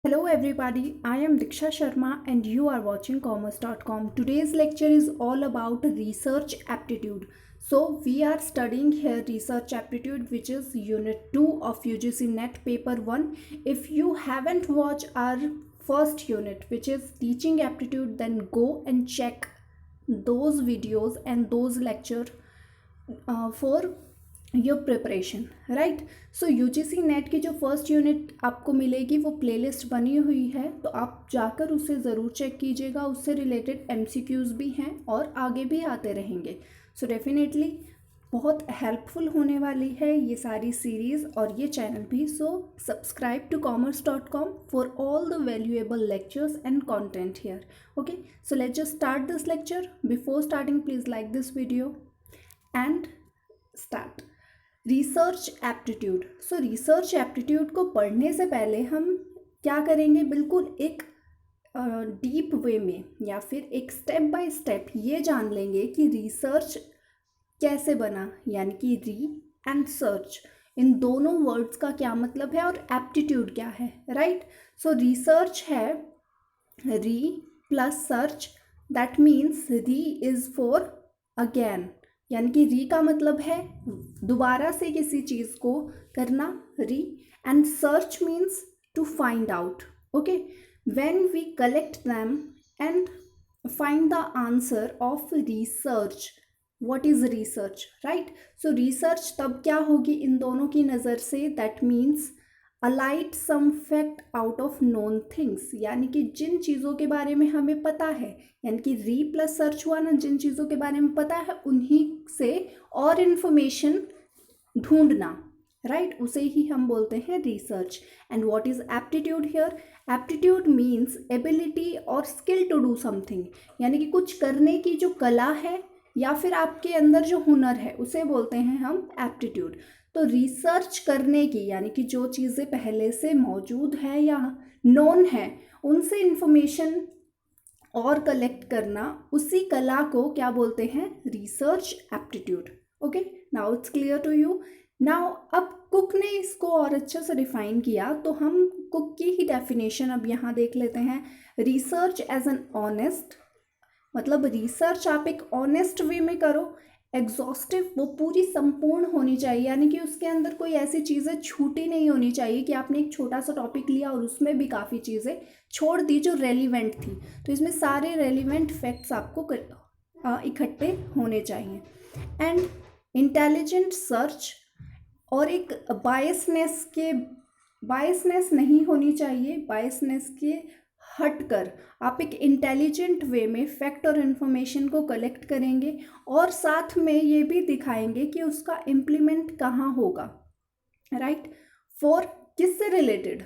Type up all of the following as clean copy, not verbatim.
Hello everybody, I am Diksha Sharma and you are watching commerce.com. Today's lecture is all about research aptitude. So we are studying here research aptitude, which is unit 2 of UGC NET paper 1. If you haven't watched our first unit, which is teaching aptitude, then go and check those videos and those lecture for your preparation right. So UGC net की जो first unit आपको मिलेगी वो playlist बनी हुई है, तो आप जाकर उसे ज़रूर चेक कीजिएगा. उससे रिलेटेड एमसीक्यूज़ भी हैं और आगे भी आते रहेंगे. सो डेफिनेटली बहुत हेल्पफुल होने वाली है ये सारी सीरीज़ और ये चैनल भी. So subscribe to commerce.com for all the valuable lectures and content here. Okay, so let's just start this lecture. Before starting please like this video and start. Research aptitude. So research aptitude को पढ़ने से पहले हम क्या करेंगे, बिल्कुल एक deep वे में या फिर एक स्टेप बाय स्टेप ये जान लेंगे कि रिसर्च कैसे बना, यानी कि री एंड सर्च इन दोनों वर्ड्स का क्या मतलब है और एप्टीट्यूड क्या है. राइट. सो रिसर्च है री प्लस सर्च. दैट मीन्स री इज़ फॉर अगेन, यानी कि री का मतलब है दोबारा से किसी चीज़ को करना, re. And search means to find out. Okay, when we collect them and find the answer of research. What is research, right. So research तब क्या होगी इन दोनों की नज़र से. That means alight some fact out of known things, यानी कि जिन चीज़ों के बारे में हमें पता है, यानी कि री प्लस सर्च हुआ ना, जिन चीज़ों के बारे में पता है उन्हीं से और इन्फॉर्मेशन ढूंढना, राइट. उसे ही हम बोलते हैं research. And what is aptitude here. Aptitude means ability और स्किल टू डू समथिंग, यानी कि कुछ करने की जो कला है या फिर आपके अंदर जो हुनर है उसे बोलते हैं हम एप्टीट्यूड. तो रिसर्च करने की, यानी कि जो चीज़ें पहले से मौजूद है या नोन है उनसे इंफॉर्मेशन और कलेक्ट करना, उसी कला को क्या बोलते हैं, research aptitude. Okay, now it's clear to you. Now अब कुक ने इसको और अच्छे से डिफाइन किया, तो हम कुक की ही डेफिनेशन अब यहाँ देख लेते हैं. रिसर्च एज एन ऑनेस्ट, मतलब रिसर्च आप एक ऑनेस्ट वे में करो. एग्जॉस्टिव, वो पूरी संपूर्ण होनी चाहिए, यानी कि उसके अंदर कोई ऐसी चीज़ें छूटी नहीं होनी चाहिए कि आपने एक छोटा सा टॉपिक लिया और उसमें भी काफ़ी चीज़ें छोड़ दी जो रेलिवेंट थी. तो इसमें सारे रेलिवेंट फैक्ट्स आपको इकट्ठे होने चाहिए. एंड इंटेलिजेंट सर्च, और एक बायसनेस नहीं होनी चाहिए. बायसनेस के हटकर आप एक इंटेलिजेंट वे में फैक्ट और इन्फॉर्मेशन को कलेक्ट करेंगे और साथ में ये भी दिखाएंगे कि उसका इम्प्लीमेंट कहाँ होगा, राइट. फॉर किससे रिलेटेड,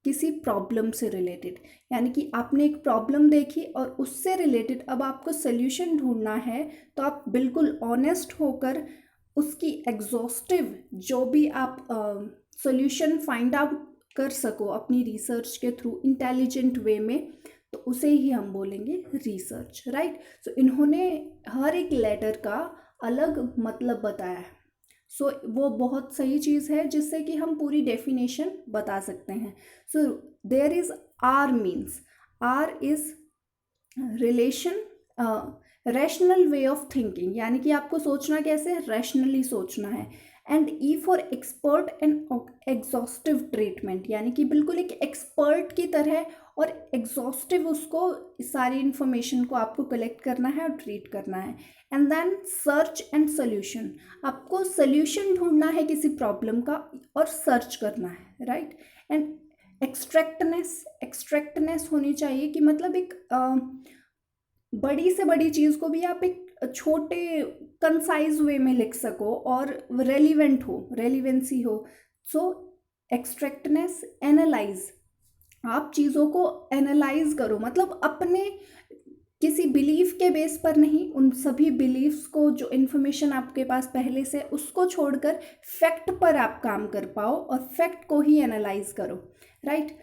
किसी प्रॉब्लम से रिलेटेड, यानी कि आपने एक प्रॉब्लम देखी और उससे रिलेटेड अब आपको सोल्यूशन ढूंढना है, तो आप बिल्कुल ऑनेस्ट होकर उसकी एग्जॉस्टिव जो भी आप सोल्यूशन फाइंड आउट कर सको अपनी रिसर्च के थ्रू इंटेलिजेंट वे में, तो उसे ही हम बोलेंगे रिसर्च, राइट. सो इन्होंने हर एक लेटर का अलग मतलब बताया है. सो वो बहुत सही चीज़ है जिससे कि हम पूरी डेफिनेशन बता सकते हैं. So there is R means, R is relation, rational way of thinking, यानी कि आपको सोचना कैसे है, रैशनली सोचना है. And E for expert and exhaustive treatment, यानी कि बिल्कुल एक एक्सपर्ट की तरह और एग्जॉस्टिव उसको सारी इन्फॉर्मेशन को आपको कलेक्ट करना है और ट्रीट करना है. And then search and solution, आपको सोल्यूशन ढूंढना है किसी प्रॉब्लम का और सर्च करना है, राइट. एंड एक्सट्रैक्टनेस होनी चाहिए कि मतलब एक बड़ी से बड़ी चीज़ को भी आप एक छोटे कंसाइज वे में लिख सको और रेलिवेंट हो, रेलिवेंसी हो. सो एक्सट्रैक्टनेस. एनालाइज, आप चीज़ों को एनालाइज करो, मतलब अपने किसी बिलीफ के बेस पर नहीं, उन सभी बिलीफ्स को, जो इन्फॉर्मेशन आपके पास पहले से, उसको छोड़कर फैक्ट पर आप काम कर पाओ और फैक्ट को ही एनालाइज करो, right.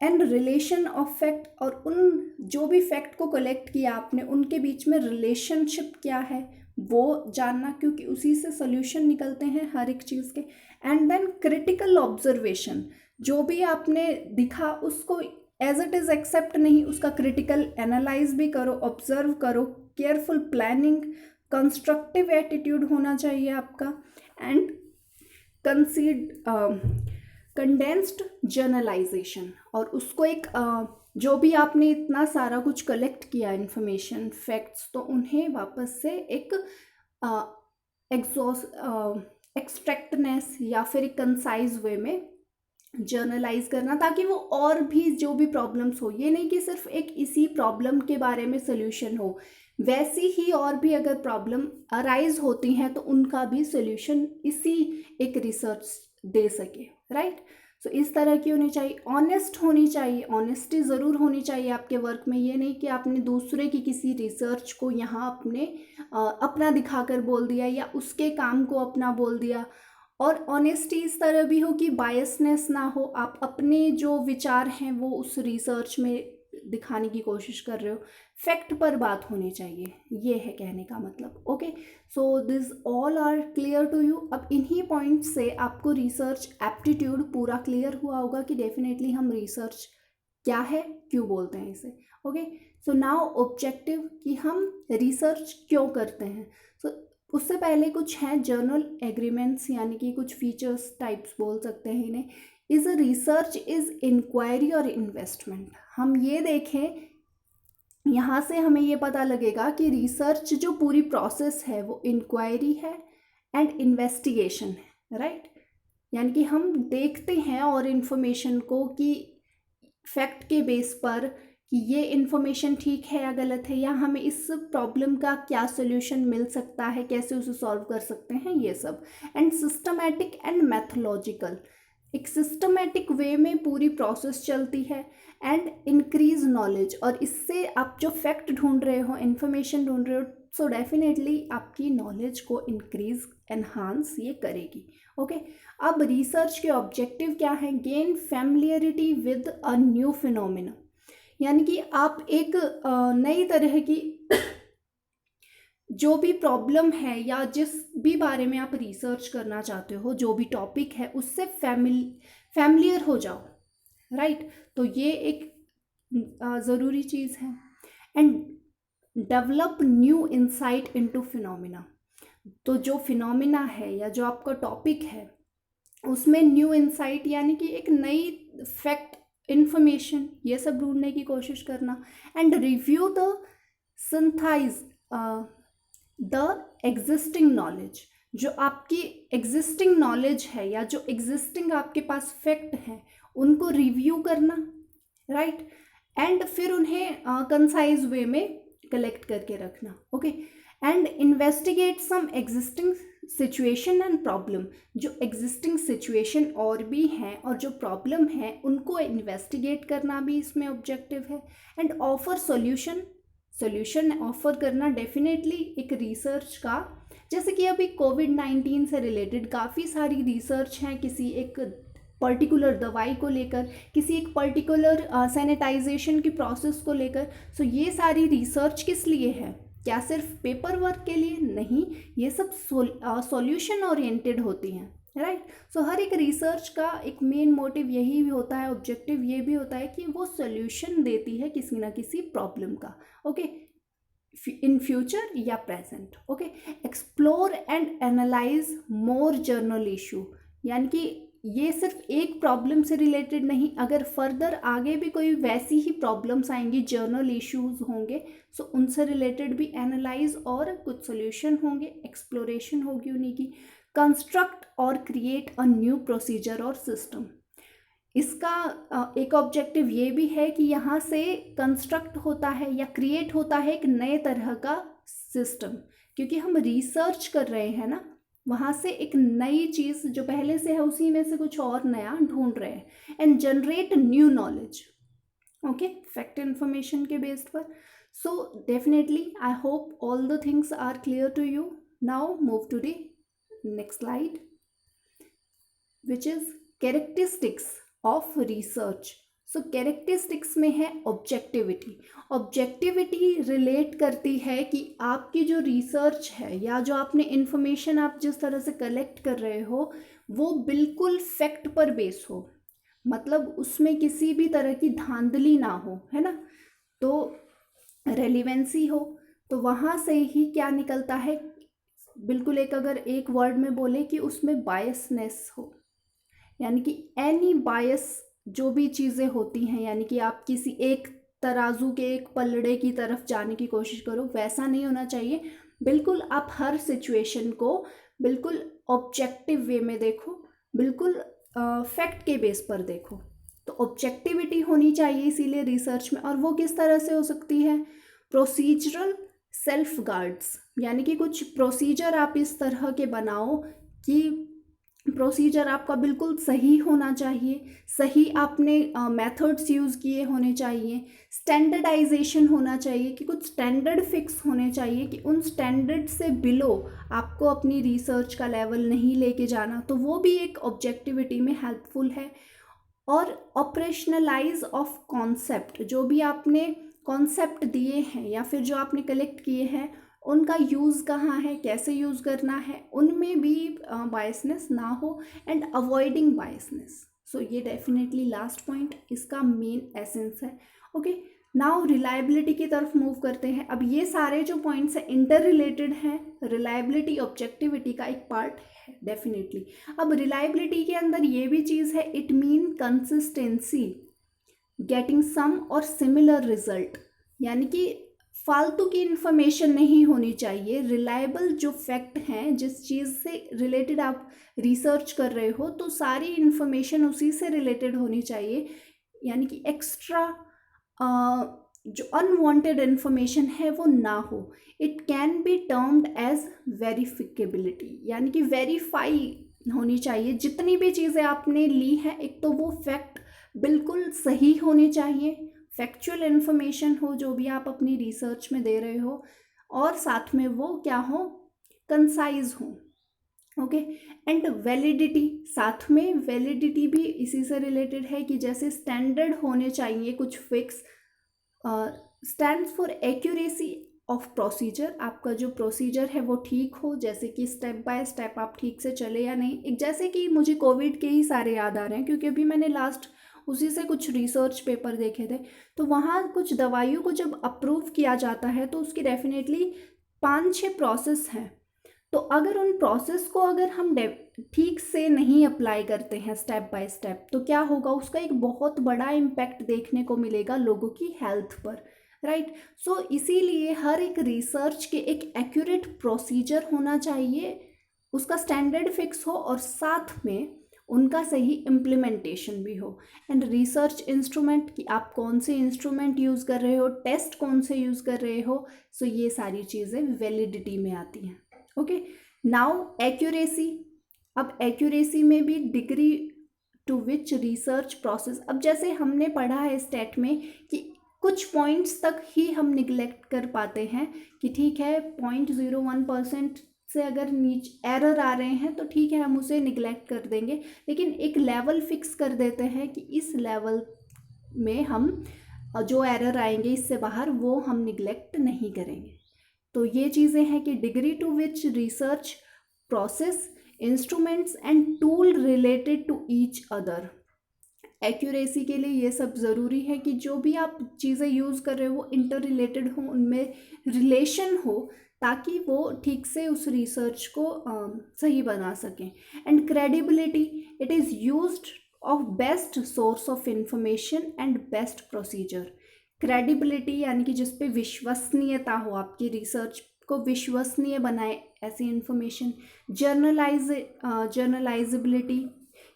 And relation of fact, और उन जो भी फैक्ट को कलेक्ट किया आपने उनके बीच में रिलेशनशिप क्या है वो जानना, क्योंकि उसी से सोल्यूशन निकलते हैं हर एक चीज़ के. एंड देन क्रिटिकल ऑब्जर्वेशन, जो भी आपने दिखा उसको एज इट इज़ एक्सेप्ट नहीं, उसका क्रिटिकल एनालाइज भी करो, ऑब्जर्व करो, केयरफुल प्लानिंग, कंस्ट्रक्टिव एटीट्यूड होना चाहिए आपका, एंड कंसीड कंडेंस्ड जर्नलाइजेशन। और उसको एक जो भी आपने इतना सारा कुछ कलेक्ट किया इन्फॉर्मेशन, फैक्ट्स, तो उन्हें वापस से एक एक्सट्रैक्टनेस या फिर एक कंसाइज वे में जर्नलाइज करना, ताकि वो और भी जो भी प्रॉब्लम्स हो, ये नहीं कि सिर्फ एक इसी प्रॉब्लम के बारे में सोल्यूशन हो, वैसी ही और भी अगर प्रॉब्लम अराइज होती हैं तो उनका भी सोल्यूशन इसी एक रिसर्च दे सके, राइट। सो इस तरह की होनी चाहिए, ऑनेस्ट होनी चाहिए, ऑनेस्टी ज़रूर होनी चाहिए आपके वर्क में। ये नहीं कि आपने दूसरे की किसी रिसर्च को यहाँ अपना दिखाकर बोल दिया या उसके काम को अपना बोल दिया। और ऑनेस्टी इस तरह भी हो कि बायसनेस ना हो, आप अपने जो विचार हैं वो उस रिसर्च में दिखाने की कोशिश कर रहे हो, फैक्ट पर बात होनी चाहिए, ये है कहने का मतलब। Okay, so this all are clear to you. अब इन्हीं पॉइंट से आपको रिसर्च एप्टीट्यूड पूरा क्लियर हुआ होगा कि डेफिनेटली हम रिसर्च क्या है, क्यों बोलते हैं इसे। ओके, सो नाउ ऑब्जेक्टिव, कि हम रिसर्च क्यों करते हैं। सो उससे पहले कुछ हैं जर्नल एग्रीमेंट्स, यानी कि कुछ फीचर्स टाइप्स बोल सकते हैं इन्हें। Is a research is inquiry और इन्वेस्टमेंट। हम ये देखें, यहाँ से हमें ये पता लगेगा कि रिसर्च जो पूरी प्रोसेस है वो इंक्वायरी है एंड इन्वेस्टिगेशन है, राइट। यानी कि हम देखते हैं और इन्फॉर्मेशन को कि फैक्ट के बेस पर कि ये इन्फॉर्मेशन ठीक है या गलत है, या हमें इस प्रॉब्लम का क्या सोल्यूशन मिल सकता है, कैसे उसे सॉल्व कर सकते हैं, ये सब। एंड सिस्टमैटिक एंड मैथोलॉजिकल, एक सिस्टमैटिक वे में पूरी प्रोसेस चलती है। एंड इंक्रीज नॉलेज, और इससे आप जो फैक्ट ढूंढ रहे हो, इन्फॉर्मेशन ढूंढ रहे हो, सो डेफिनेटली आपकी नॉलेज को इंक्रीज एनहांस ये करेगी। ओके, अब रिसर्च के ऑब्जेक्टिव क्या है। Gain familiarity with a new phenomena, यानी कि आप एक नई तरह की जो भी प्रॉब्लम है या जिस भी बारे में आप रिसर्च करना चाहते हो, जो भी टॉपिक है, उससे फैमिलियर हो जाओ, राइट। तो ये एक ज़रूरी चीज़ है। And develop new insight into phenomena, तो जो फिनोमिना है या जो आपका टॉपिक है उसमें न्यू इंसाइट, यानी कि एक नई फैक्ट, इंफॉर्मेशन, ये सब ढूंढने की कोशिश करना। And review the synthesise the existing knowledge, जो आपकी एग्जिस्टिंग नॉलेज है या जो एग्जिस्टिंग आपके पास फैक्ट हैं उनको रिव्यू करना, राइट। एंड फिर उन्हें कंसाइज वे में कलेक्ट करके रखना। Okay, and investigate some existing situation and problem, जो एग्जिस्टिंग सिचुएशन और भी हैं और जो प्रॉब्लम है उनको इन्वेस्टिगेट करना भी इसमें ऑब्जेक्टिव है। एंड ऑफर सॉल्यूशन ऑफर करना डेफिनेटली एक रिसर्च का, जैसे कि अभी कोविड-19 से रिलेटेड काफ़ी सारी रिसर्च हैं किसी एक पर्टिकुलर दवाई को लेकर, किसी एक पर्टिकुलर सैनिटाइजेशन की प्रोसेस को लेकर। सो ये सारी रिसर्च किस लिए है, क्या सिर्फ पेपर वर्क के लिए नहीं, ये सब सॉल्यूशन ओरिएंटेड होती हैं, राइट। सो हर एक रिसर्च का एक मेन मोटिव यही भी होता है, ऑब्जेक्टिव ये भी होता है कि वो सॉल्यूशन देती है किसी ना किसी प्रॉब्लम का। ओके, इन फ्यूचर या present. Okay, explore and analyse more journal issue, यानी कि ये सिर्फ एक प्रॉब्लम से रिलेटेड नहीं, अगर फर्दर आगे भी कोई वैसी ही प्रॉब्लम्स आएंगी, जर्नल इश्यूज होंगे, सो उनसे रिलेटेड भी एनालाइज और कुछ सोल्यूशन होंगे, एक्सप्लोरेशन होगी उन्हीं की। कंस्ट्रक्ट और क्रिएट अ न्यू प्रोसीजर और सिस्टम, इसका एक ऑब्जेक्टिव ये भी है कि यहाँ से कंस्ट्रक्ट होता है या क्रिएट होता है एक नए तरह का सिस्टम, क्योंकि हम रिसर्च कर रहे हैं ना, वहाँ से एक नई चीज़ जो पहले से है उसी में से कुछ और नया ढूंढ रहे हैं। And generate new knowledge, okay, fact information के बेस्ड पर। So definitely I hope all the things are clear to you. Now move to the next slide, which is characteristics of research. So characteristics में है objectivity. Objectivity relate करती है कि आपकी जो research है या जो आपने इन्फॉर्मेशन आप जिस तरह से कलेक्ट कर रहे हो वो बिल्कुल फैक्ट पर बेस हो, मतलब उसमें किसी भी तरह की धांधली ना हो, है ना, तो रेलिवेंसी हो। तो वहाँ से ही क्या निकलता है, बिल्कुल एक अगर एक वर्ड में बोले कि उसमें बायसनेस हो, यानी कि एनी बायस जो भी चीज़ें होती हैं, यानी कि आप किसी एक तराजू के एक पलड़े की तरफ जाने की कोशिश करो, वैसा नहीं होना चाहिए। बिल्कुल आप हर सिचुएशन को बिल्कुल ऑब्जेक्टिव वे में देखो, बिल्कुल फैक्ट के बेस पर देखो। तो ऑब्जेक्टिविटी होनी चाहिए इसीलिए रिसर्च में। और वो किस तरह से हो सकती है, प्रोसीजरल सेल्फ गार्ड्स, यानी कि कुछ प्रोसीजर आप इस तरह के बनाओ कि प्रोसीजर आपका बिल्कुल सही होना चाहिए, सही आपने मेथड्स यूज़ किए होने चाहिए, स्टैंडर्डाइजेशन होना चाहिए कि कुछ स्टैंडर्ड फिक्स होने चाहिए कि उन स्टैंडर्ड से बिलो आपको अपनी रिसर्च का लेवल नहीं लेके जाना, तो वो भी एक ऑब्जेक्टिविटी में हेल्पफुल है। और ऑपरेशनलाइज ऑफ कॉन्सेप्ट, जो भी आपने कॉन्सेप्ट दिए हैं या फिर जो आपने कलेक्ट किए हैं उनका यूज़ कहाँ है, कैसे यूज़ करना है, उनमें भी बायसनेस ना हो, एंड अवॉइडिंग बायसनेस। सो ये डेफिनेटली लास्ट पॉइंट इसका मेन एसेंस है। ओके, नाउ रिलायबिलिटी की तरफ मूव करते हैं। अब ये सारे जो पॉइंट्स हैं इंटर रिलेटेड हैं, रिलायबिलिटी ऑब्जेक्टिविटी का एक पार्ट है डेफिनेटली। अब रिलायबिलिटी के अंदर ये भी चीज़ है, it mean consistency, getting some और सिमिलर रिजल्ट, यानी कि फालतू की इन्फॉर्मेशन नहीं होनी चाहिए। रिलायबल जो फैक्ट हैं, जिस चीज़ से रिलेटेड आप रिसर्च कर रहे हो, तो सारी इन्फॉर्मेशन उसी से रिलेटेड होनी चाहिए, यानी कि एक्स्ट्रा जो अनवांटेड इन्फॉर्मेशन है वो ना हो। It can be termed as verifiability, यानी कि वेरीफाई होनी चाहिए जितनी भी चीज़ें आपने ली हैं। एक तो वो फैक्ट बिल्कुल सही होनी चाहिए, फैक्चुअल इन्फॉर्मेशन हो जो भी आप अपनी रिसर्च में दे रहे हो, और साथ में वो क्या हो, कंसाइज हो। ओके, एंड वैलिडिटी, साथ में वैलिडिटी भी इसी से रिलेटेड है कि जैसे स्टैंडर्ड होने चाहिए कुछ fix, stands for accuracy of procedure, आपका जो प्रोसीजर है वो ठीक हो, जैसे कि स्टेप बाय स्टेप आप ठीक से चले या नहीं। एक जैसे कि मुझे कोविड के ही सारे याद आ रहे हैं, क्योंकि अभी मैंने लास्ट उसी से कुछ रिसर्च पेपर देखे थे। तो वहाँ कुछ दवाइयों को जब अप्रूव किया जाता है तो उसकी डेफिनेटली 5-6 प्रोसेस हैं। तो अगर उन प्रोसेस को अगर हम ठीक से नहीं अप्लाई करते हैं स्टेप बाय स्टेप, तो क्या होगा, उसका एक बहुत बड़ा इम्पैक्ट देखने को मिलेगा लोगों की हेल्थ पर, राइट। सो इसीलिए हर एक रिसर्च के एक एक्यूरेट प्रोसीजर होना चाहिए, उसका स्टैंडर्ड फिक्स हो, और साथ में उनका सही इम्प्लीमेंटेशन भी हो। एंड रिसर्च इंस्ट्रूमेंट, कि आप कौन से इंस्ट्रूमेंट यूज़ कर रहे हो, टेस्ट कौन से यूज़ कर रहे हो, सो ये सारी चीज़ें वैलिडिटी में आती हैं। Okay, now accuracy. अब एक्यूरेसी में भी degree to which research process, अब जैसे हमने पढ़ा है स्टेट में कि कुछ पॉइंट्स तक ही हम निगलेक्ट कर पाते हैं कि ठीक है 0.01% से अगर नीचे एरर आ रहे हैं तो ठीक है हम उसे निगलेक्ट कर देंगे, लेकिन एक लेवल फिक्स कर देते हैं कि इस लेवल में हम जो एरर आएंगे इससे बाहर वो हम निगलेक्ट नहीं करेंगे। तो ये चीज़ें हैं कि degree to which research process, instruments and tool related to each other. Accuracy के लिए ये सब ज़रूरी है कि जो भी आप चीज़ें यूज़ कर रहे हो वो इंटर रिलेटेड हो, उनमें रिलेशन हो, ताकि वो ठीक से उस रिसर्च को सही बना सकें। And credibility, it is used of best source of information and best procedure. Credibility यानी कि जिस पे विश्वसनीयता हो, आपकी रिसर्च को विश्वसनीय बनाए ऐसी इंफॉर्मेशन। जर्नलाइजेबिलिटी,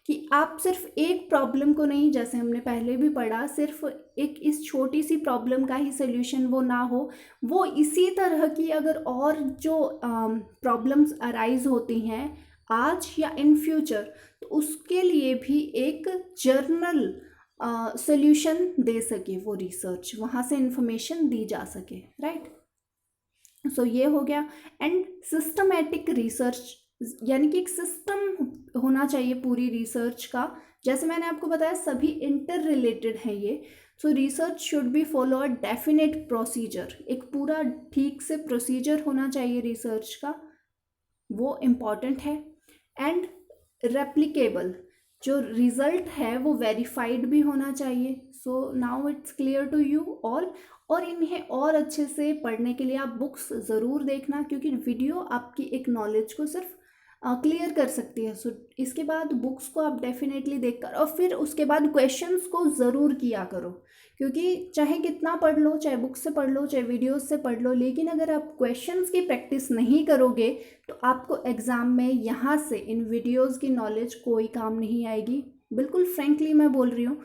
कि आप सिर्फ एक प्रॉब्लम को नहीं, जैसे हमने पहले भी पढ़ा, सिर्फ एक इस छोटी सी प्रॉब्लम का ही सल्यूशन वो ना हो, वो इसी तरह की अगर और जो प्रॉब्लम्स अराइज होती हैं आज या इन फ्यूचर, तो उसके लिए भी एक जर्नल सॉल्यूशन दे सके वो रिसर्च, वहाँ से इंफॉर्मेशन दी जा सके, राइट। सो ये हो गया। एंड सिस्टमैटिक रिसर्च, यानी कि एक सिस्टम होना चाहिए पूरी रिसर्च का, जैसे मैंने आपको बताया सभी इंटर रिलेटेड है ये। सो research should be follow a definite procedure, एक पूरा ठीक से प्रोसीजर होना चाहिए रिसर्च का, वो इम्पॉर्टेंट है। एंड रेप्लिकेबल, जो रिजल्ट है वो वेरीफाइड भी होना चाहिए। So now it's clear to you all. और इन्हें और अच्छे से पढ़ने के लिए आप बुक्स ज़रूर देखना, क्योंकि वीडियो आपकी एक नॉलेज को सिर्फ क्लियर कर सकती है। सो इसके बाद बुक्स को आप डेफिनेटली देखकर और फिर उसके बाद क्वेश्चंस को ज़रूर किया करो, क्योंकि चाहे कितना पढ़ लो, चाहे बुक से पढ़ लो, चाहे वीडियोस से पढ़ लो, लेकिन अगर आप क्वेश्चंस की प्रैक्टिस नहीं करोगे तो आपको एग्ज़ाम में यहाँ से इन वीडियोस की नॉलेज कोई काम नहीं आएगी। बिल्कुल फ्रेंकली मैं बोल रही हूँ।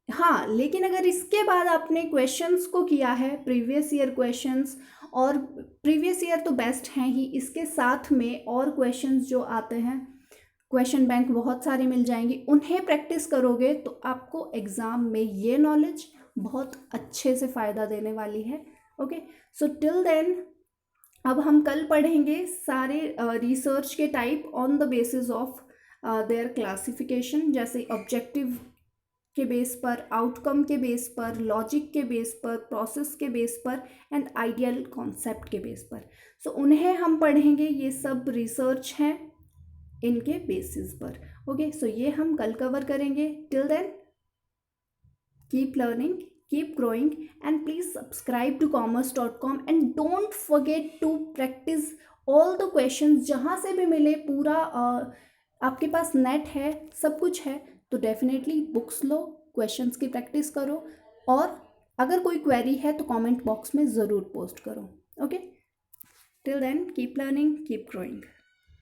हाँ, लेकिन अगर इसके बाद आपने क्वेश्चंस को किया है, प्रीवियस ईयर क्वेश्चंस, और प्रीवियस ईयर तो बेस्ट हैं ही, इसके साथ में और क्वेश्चंस जो आते हैं, क्वेश्चन बैंक बहुत सारे मिल जाएंगे, उन्हें प्रैक्टिस करोगे तो आपको एग्ज़ाम में ये नॉलेज बहुत अच्छे से फ़ायदा देने वाली है। ओके, सो टिल देन अब हम कल पढ़ेंगे सारे रिसर्च के type on the basis of their classification, जैसे ऑब्जेक्टिव के बेस पर, आउटकम के बेस पर, लॉजिक के बेस पर, प्रोसेस के बेस पर एंड आइडियल कॉन्सेप्ट के बेस पर। सो उन्हें हम पढ़ेंगे, ये सब रिसर्च हैं इनके बेसिस पर। ओके, सो ये हम कल कवर करेंगे। Till then keep learning, keep growing, and please subscribe to commerce.com and don't forget to practice all the questions जहाँ से भी मिले। पूरा आपके पास नेट है, सब कुछ है, तो डेफिनेटली बुक्स लो, क्वेश्चंस की प्रैक्टिस करो, और अगर कोई क्वेरी है तो कमेंट बॉक्स में ज़रूर पोस्ट करो। Okay, till then keep learning, keep growing.